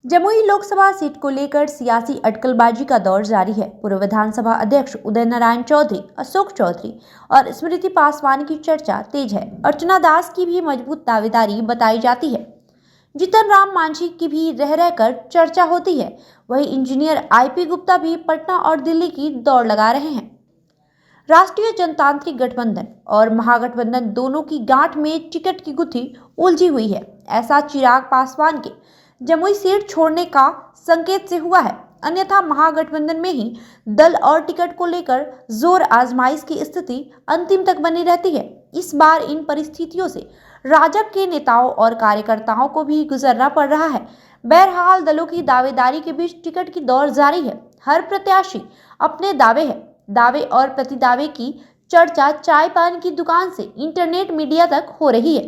Jamui Lok Sabha seat को लेकर सियासी अटकलबाजी का दौर जारी है। पूर्व विधानसभा अध्यक्ष उदय नारायण चौधरी, अशोक चौधरी और स्मृति पासवान की चर्चा तेज है। अर्चना दास की भी मजबूत दावेदारी बताई जाती है। जीतन राम मांझी की भी रह रहकर चर्चा होती है। वहीं इंजीनियर आईपी गुप्ता भी पटना और दिल्ली की दौड़ लगा रहे हैं। राष्ट्रीय जनतांत्रिक गठबंधन और महागठबंधन दोनों की गांठ में टिकट की गुत्थी उलझी हुई है। ऐसा चिराग पासवान के जमुई सीट छोड़ने का संकेत से हुआ है। अन्यथा महागठबंधन में ही दल और टिकट को लेकर जोर आजमाइश की स्थिति अंतिम तक बनी रहती है। इस बार इन परिस्थितियों से राजग के नेताओं और कार्यकर्ताओं को भी गुजरना पड़ रहा है। बहरहाल दलों की दावेदारी के बीच टिकट की दौड़ जारी है। हर प्रत्याशी अपने दावे और प्रतिदावे की चर्चा चाय पान की दुकान से इंटरनेट मीडिया तक हो रही है।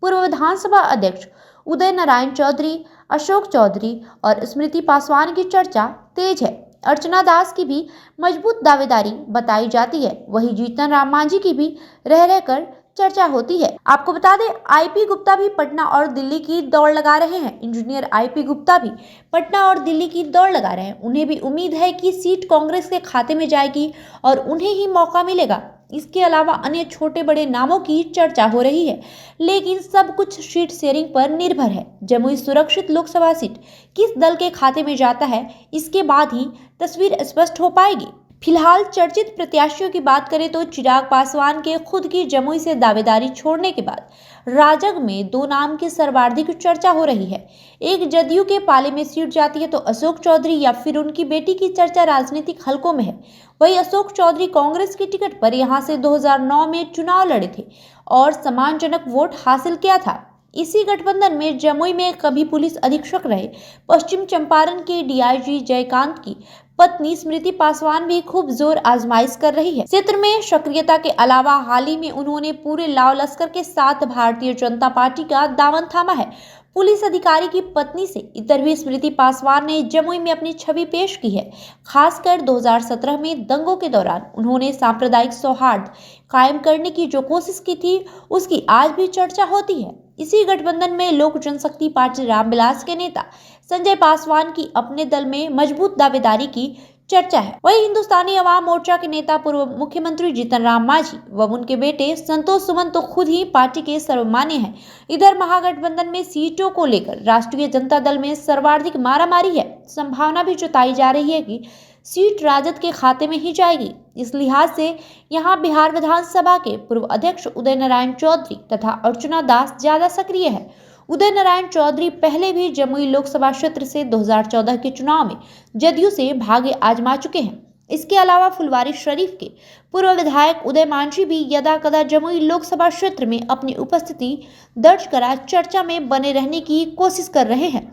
पूर्व विधानसभा अध्यक्ष उदय नारायण चौधरी, अशोक चौधरी और स्मृति पासवान की चर्चा तेज है। अर्चना दास की भी मजबूत दावेदारी बताई जाती है। वहीं जीतन राम मांझी की भी रह रहकर चर्चा होती है। आपको बता दें, आईपी गुप्ता भी पटना और दिल्ली की दौड़ लगा रहे हैं। इंजीनियर आईपी गुप्ता भी पटना और दिल्ली की दौड़ लगा रहे हैं। उन्हें भी उम्मीद है कि सीट कांग्रेस के खाते में जाएगी और उन्हें ही मौका मिलेगा। इसके अलावा अन्य छोटे बड़े नामों की चर्चा हो रही है, लेकिन सब कुछ सीट शेयरिंग पर निर्भर है। जमुई सुरक्षित लोकसभा सीट किस दल के खाते में जाता है, इसके बाद ही तस्वीर स्पष्ट हो पाएगी। फिलहाल चर्चित प्रत्याशियों की बात करें तो चिराग पासवान के खुद की जमुई से दावेदारी छोड़ने के बाद राजग में दो नाम की सर्वाधिक चर्चा हो रही है। एक जदयू के पाले में सीट जाती है तो अशोक चौधरी या फिर उनकी बेटी की चर्चा राजनीतिक हलकों में है। वहीं अशोक चौधरी कांग्रेस की टिकट पर यहां से 2009 में चुनाव लड़े थे और सम्मानजनक वोट हासिल किया था। इसी गठबंधन में जमुई में कभी पुलिस अधीक्षक रहे पश्चिम चंपारण के डीआईजी जयकांत की पत्नी स्मृति पासवान भी खूब जोर आजमाइश कर रही है। क्षेत्र में सक्रियता के अलावा हाल ही में उन्होंने पूरे लाव लश्कर के साथ भारतीय जनता पार्टी का दामन थामा है। पुलिस अधिकारी की पत्नी से इतर भी स्मृति पासवान ने जमुई में अपनी छवि पेश की है। खासकर 2017 में दंगों के दौरान उन्होंने सांप्रदायिक सौहार्द कायम करने की जो कोशिश की थी, उसकी आज भी चर्चा होती है। इसी गठबंधन में लोक जनशक्ति पार्टी रामविलास के नेता संजय पासवान की अपने दल में मजबूत दावेदारी की चर्चा है। वहीं हिंदुस्तानी अवाम मोर्चा के नेता पूर्व मुख्यमंत्री जीतन राम मांझी व उनके बेटे संतोष सुमन तो खुद ही पार्टी के सर्वमान्य हैं। इधर महागठबंधन में सीटों को लेकर राष्ट्रीय जनता दल में सर्वाधिक मारामारी है। संभावना भी जताई जा रही है कि सीट राजद के खाते में ही जाएगी। इस लिहाज से यहां बिहार विधानसभा के पूर्व अध्यक्ष उदय नारायण चौधरी तथा अर्चना दास ज्यादा सक्रिय है। उदय नारायण चौधरी पहले भी जमुई लोकसभा क्षेत्र से 2014 के चुनाव में जदयू से भाग्य आजमा चुके हैं। इसके अलावा फुलवारी शरीफ के पूर्व विधायक उदय मांझी भी यदाकदा जमुई लोकसभा क्षेत्र में अपनी उपस्थिति दर्ज करा चर्चा में बने रहने की कोशिश कर रहे हैं।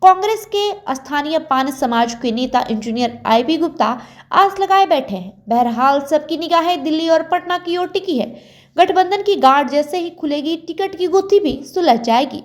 कांग्रेस के स्थानीय पान समाज के नेता इंजीनियर आईपी गुप्ता आस लगाए बैठे हैं। बहरहाल सबकी निगाहें दिल्ली और पटना की ओर टिकी है। गठबंधन की गांठ जैसे ही खुलेगी, टिकट की गुत्थी भी सुलझ जाएगी।